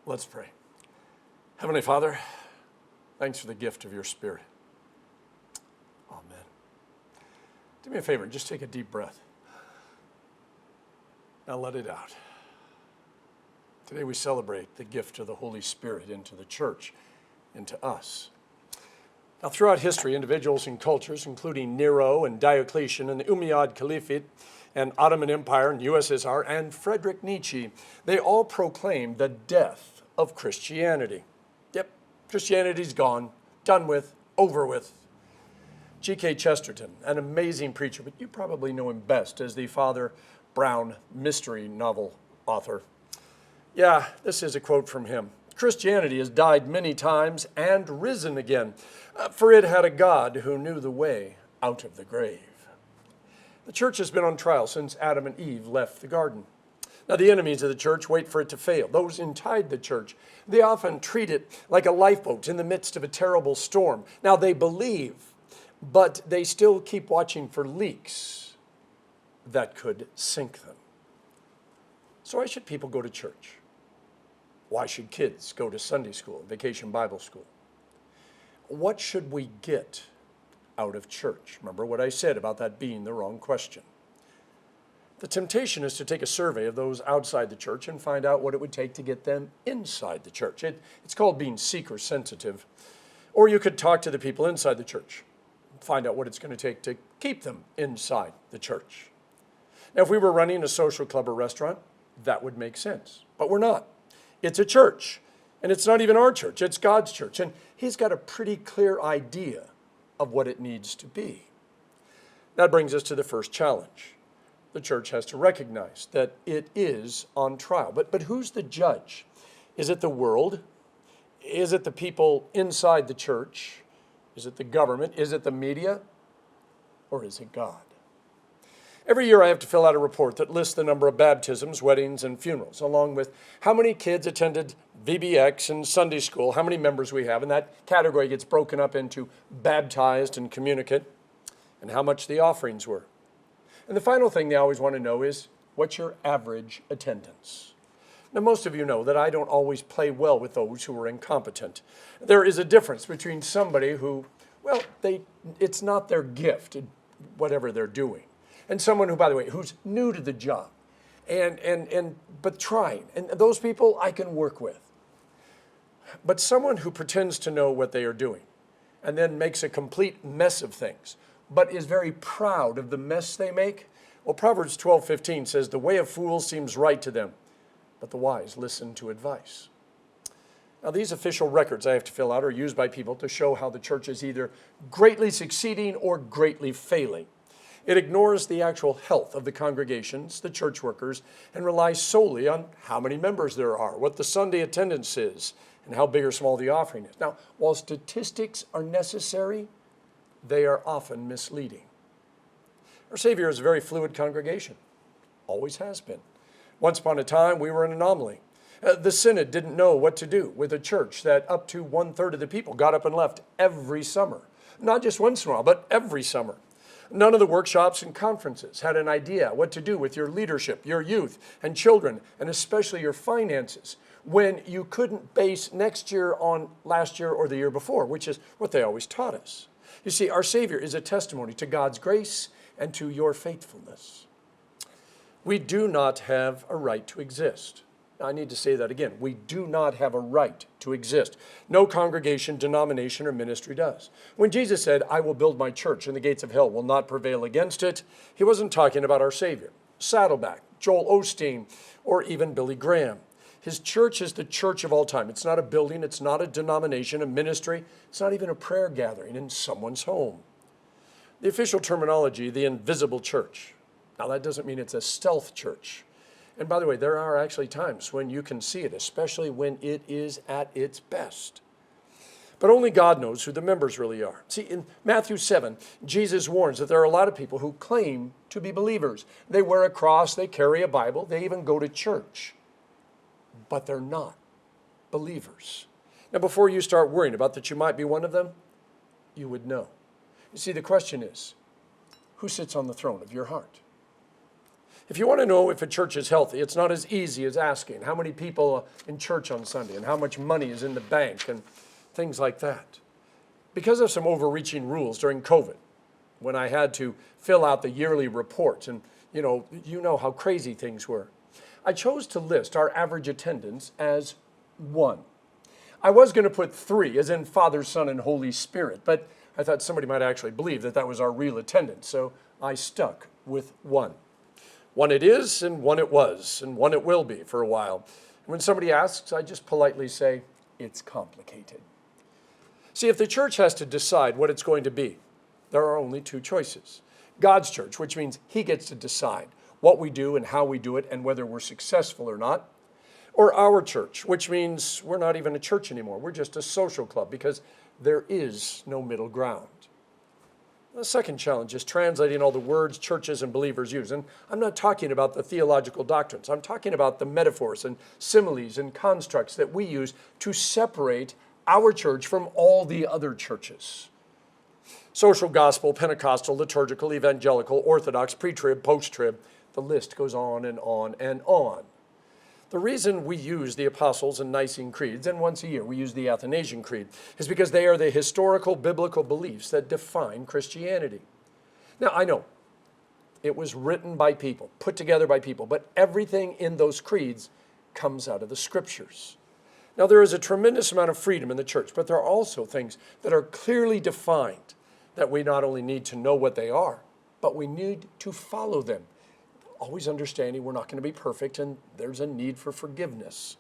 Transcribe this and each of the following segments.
Let's pray. Heavenly Father, thanks for the gift of your Spirit. Amen. Do me a favor, just take a deep breath. Now let it out. Today we celebrate the gift of the Holy Spirit into the church, into us. Now throughout history, individuals and cultures, including Nero and Diocletian and the Umayyad Caliphate and Ottoman Empire and USSR and Friedrich Nietzsche, they all proclaimed the death of Christianity. Yep, Christianity's gone, done with, over with. G.K. Chesterton, an amazing preacher, but you probably know him best as the Father Brown mystery novel author. Yeah, this is a quote from him. Christianity has died many times and risen again, for it had a God who knew the way out of the grave. The church has been on trial since Adam and Eve left the garden. Now, the enemies of the church wait for it to fail. Those inside the church, they often treat it like a lifeboat in the midst of a terrible storm. Now, they believe, but they still keep watching for leaks that could sink them. So why should people go to church? Why should kids go to Sunday school, vacation Bible school? What should we get out of church? Remember what I said about that being the wrong question. The temptation is to take a survey of those outside the church and find out what it would take to get them inside the church. It's called being seeker sensitive. Or you could talk to the people inside the church, find out what it's going to take to keep them inside the church. Now, if we were running a social club or restaurant, that would make sense. But we're not. It's a church. And it's not even our church. It's God's church. And He's got a pretty clear idea of what it needs to be. That brings us to the first challenge. The church has to recognize that it is on trial. But who's the judge? Is it the world? Is it the people inside the church? Is it the government? Is it the media? Or is it God? Every year I have to fill out a report that lists the number of baptisms, weddings, and funerals, along with how many kids attended VBX and Sunday school, how many members we have, and that category gets broken up into baptized and communicant, and how much the offerings were. And the final thing they always want to know is, what's your average attendance? Now, most of you know that I don't always play well with those who are incompetent. There is a difference between somebody who, well, it's not their gift, whatever they're doing, and someone who, by the way, who's new to the job, but trying. And those people I can work with. But someone who pretends to know what they are doing and then makes a complete mess of things, but is very proud of the mess they make. Well, Proverbs 12:15 says, the way of fools seems right to them, but the wise listen to advice. Now, these official records I have to fill out are used by people to show how the church is either greatly succeeding or greatly failing. It ignores the actual health of the congregations, the church workers, and relies solely on how many members there are, what the Sunday attendance is, and how big or small the offering is. Now, while statistics are necessary, they are often misleading. Our Savior is a very fluid congregation, always has been. Once upon a time, we were an anomaly. The synod didn't know what to do with a church that up to 1/3 of the people got up and left every summer. Not just once in a while, but every summer. None of the workshops and conferences had an idea what to do with your leadership, your youth and children, and especially your finances, when you couldn't base next year on last year or the year before, which is what they always taught us. You see, our Savior is a testimony to God's grace and to your faithfulness. We do not have a right to exist. Now, I need to say that again. We do not have a right to exist. No congregation, denomination, or ministry does. When Jesus said, I will build my church and the gates of hell will not prevail against it, he wasn't talking about our Savior, Saddleback, Joel Osteen, or even Billy Graham. His church is the church of all time. It's not a building. It's not a denomination, a ministry. It's not even a prayer gathering in someone's home. The official terminology, the invisible church. Now, that doesn't mean it's a stealth church. And by the way, there are actually times when you can see it, especially when it is at its best. But only God knows who the members really are. See, in Matthew 7, Jesus warns that there are a lot of people who claim to be believers. They wear a cross, they carry a Bible, they even go to church. But they're not believers. Now, before you start worrying about that you might be one of them, you would know. You see, the question is, who sits on the throne of your heart? If you want to know if a church is healthy, it's not as easy as asking how many people in church on Sunday and how much money is in the bank and things like that. Because of some overreaching rules during COVID, when I had to fill out the yearly report, and you know how crazy things were, I chose to list our average attendance as 1. I was going to put 3, as in Father, Son, and Holy Spirit, but I thought somebody might actually believe that that was our real attendance, so I stuck with 1. 1 it is, and 1 it was, and 1 it will be for a while. When somebody asks, I just politely say, it's complicated. See, if the church has to decide what it's going to be, there are only 2 choices. God's church, which means he gets to decide what we do and how we do it and whether we're successful or not. Or our church, which means we're not even a church anymore. We're just a social club because there is no middle ground. The second challenge is translating all the words churches and believers use. And I'm not talking about the theological doctrines. I'm talking about the metaphors and similes and constructs that we use to separate our church from all the other churches. Social gospel, Pentecostal, liturgical, evangelical, Orthodox, pre-trib, post-trib. The list goes on and on and on. The reason we use the Apostles' and Nicene creeds, and once a year we use the Athanasian Creed, is because they are the historical biblical beliefs that define Christianity. Now, I know it was written by people, put together by people, but everything in those creeds comes out of the Scriptures. Now, there is a tremendous amount of freedom in the church, but there are also things that are clearly defined that we not only need to know what they are, but we need to follow them. Always understanding we're not going to be perfect and there's a need for forgiveness.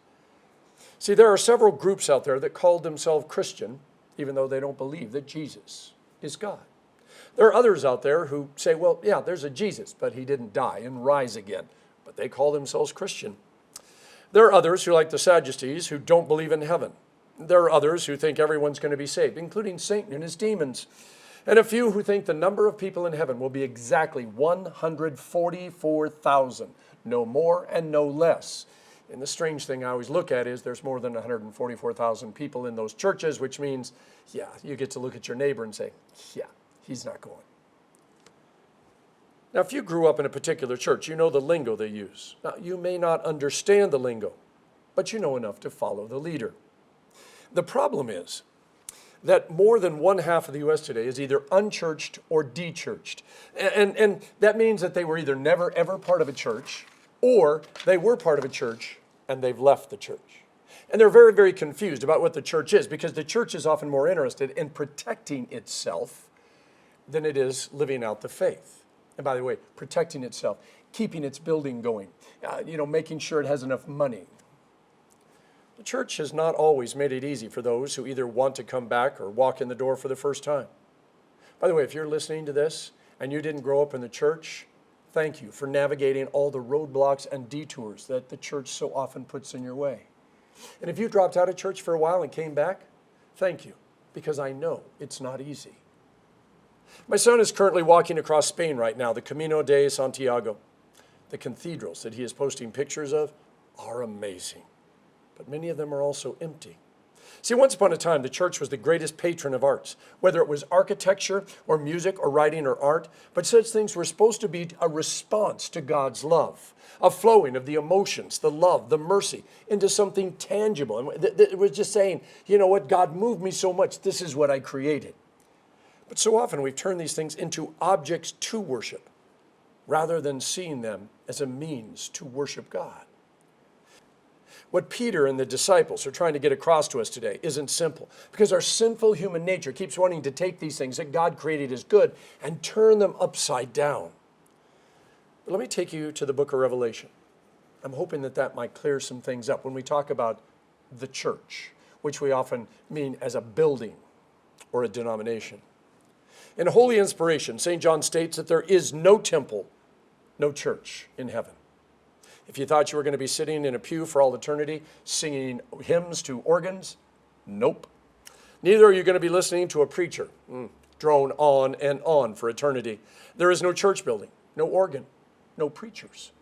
See, there are several groups out there that call themselves Christian, even though they don't believe that Jesus is God. There are others out there who say, well, yeah, there's a Jesus, but he didn't die and rise again, but they call themselves Christian. There are others who, like the Sadducees, who don't believe in heaven. There are others who think everyone's going to be saved, including Satan and his demons. And a few who think the number of people in heaven will be exactly 144,000, no more and no less. And the strange thing I always look at is there's more than 144,000 people in those churches, which means, yeah, you get to look at your neighbor and say, yeah, he's not going. Now, if you grew up in a particular church, you know the lingo they use. Now, you may not understand the lingo, but you know enough to follow the leader. The problem is that more than one half of the U.S. today is either unchurched or dechurched. And that means that they were either never, ever part of a church, or they were part of a church and they've left the church. And they're very, very confused about what the church is, because the church is often more interested in protecting itself than it is living out the faith. And by the way, protecting itself, keeping its building going, making sure it has enough money. The church has not always made it easy for those who either want to come back or walk in the door for the first time. By the way, if you're listening to this and you didn't grow up in the church, thank you for navigating all the roadblocks and detours that the church so often puts in your way. And if you dropped out of church for a while and came back, thank you, because I know it's not easy. My son is currently walking across Spain right now, the Camino de Santiago. The cathedrals that he is posting pictures of are amazing, but many of them are also empty. See, once upon a time, the church was the greatest patron of arts, whether it was architecture or music or writing or art, but such things were supposed to be a response to God's love, a flowing of the emotions, the love, the mercy into something tangible. And it was just saying, you know what, God moved me so much, this is what I created. But so often we've turned these things into objects to worship, rather than seeing them as a means to worship God. What Peter and the disciples are trying to get across to us today isn't simple, because our sinful human nature keeps wanting to take these things that God created as good and turn them upside down. But let me take you to the book of Revelation. I'm hoping that might clear some things up when we talk about the church, which we often mean as a building or a denomination. In Holy Inspiration, St. John states that there is no temple, no church in heaven. If you thought you were going to be sitting in a pew for all eternity, singing hymns to organs, nope. Neither are you going to be listening to a preacher drone on and on for eternity. There is no church building, no organ, no preachers.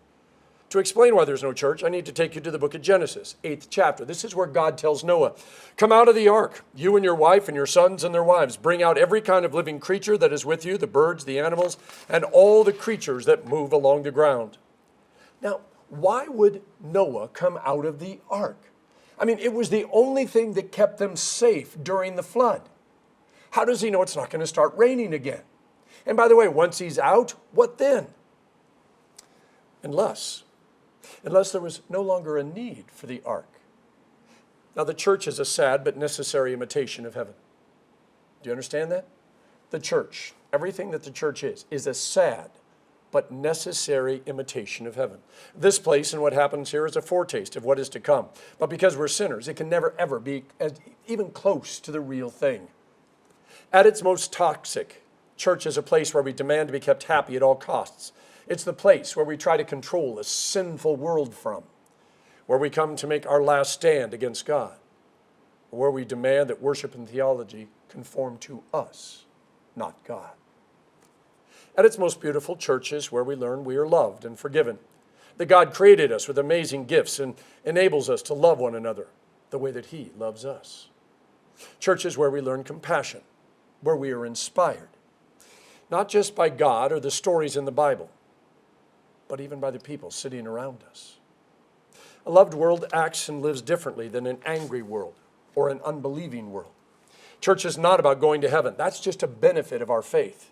To explain why there's no church, I need to take you to the book of Genesis, 8th chapter. This is where God tells Noah, come out of the ark, you and your wife and your sons and their wives. Bring out every kind of living creature that is with you, the birds, the animals, and all the creatures that move along the ground. Now, why would Noah come out of the ark? I mean, it was the only thing that kept them safe during the flood. How does he know it's not going to start raining again? And by the way, once he's out, what then? Unless there was no longer a need for the ark. Now, the church is a sad but necessary imitation of heaven. Do you understand that? The church, everything that the church is a sad but necessary imitation of heaven. This place and what happens here is a foretaste of what is to come. But because we're sinners, it can never, ever be even close to the real thing. At its most toxic, church is a place where we demand to be kept happy at all costs. It's the place where we try to control a sinful world from, where we come to make our last stand against God, where we demand that worship and theology conform to us, not God. At its most beautiful, church is where we learn we are loved and forgiven, that God created us with amazing gifts and enables us to love one another the way that He loves us. Church is where we learn compassion, where we are inspired, not just by God or the stories in the Bible, but even by the people sitting around us. A loved world acts and lives differently than an angry world or an unbelieving world. Church is not about going to heaven. That's just a benefit of our faith.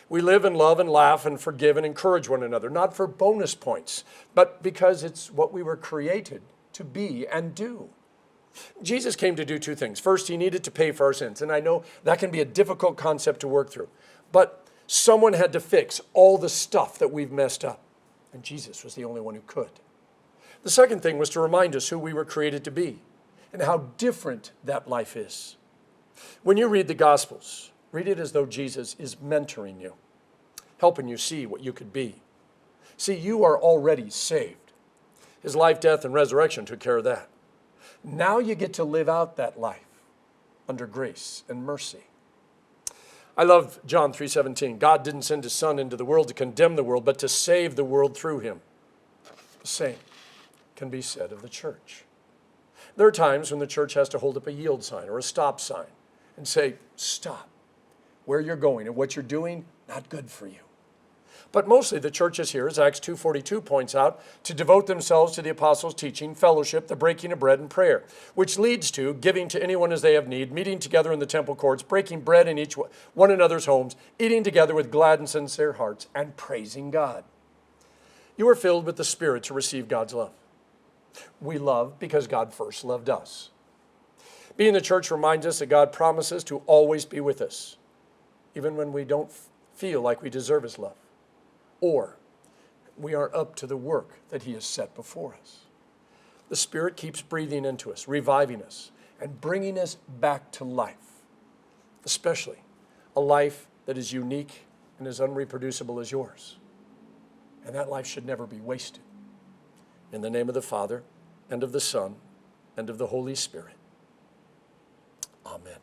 We live and love and laugh and forgive and encourage one another, not for bonus points, but because it's what we were created to be and do. Jesus came to do two things. First, He needed to pay for our sins. And I know that can be a difficult concept to work through. But someone had to fix all the stuff that we've messed up. And Jesus was the only one who could. The second thing was to remind us who we were created to be and how different that life is. When you read the Gospels, read it as though Jesus is mentoring you, helping you see what you could be. See, you are already saved. His life, death, and resurrection took care of that. Now you get to live out that life under grace and mercy. I love John 3:17. God didn't send His Son into the world to condemn the world, but to save the world through Him. The same can be said of the church. There are times when the church has to hold up a yield sign or a stop sign and say, stop. Where you're going and what you're doing, not good for you. But mostly the church is here, as Acts 2:42 points out, to devote themselves to the apostles' teaching, fellowship, the breaking of bread, and prayer, which leads to giving to anyone as they have need, meeting together in the temple courts, breaking bread in each one another's homes, eating together with glad and sincere hearts, and praising God. You are filled with the Spirit to receive God's love. We love because God first loved us. Being the church reminds us that God promises to always be with us, even when we don't feel like we deserve His love, or we aren't up to the work that He has set before us. The Spirit keeps breathing into us, reviving us, and bringing us back to life, especially a life that is unique and as unreproducible as yours. And that life should never be wasted. In the name of the Father, and of the Son, and of the Holy Spirit. Amen.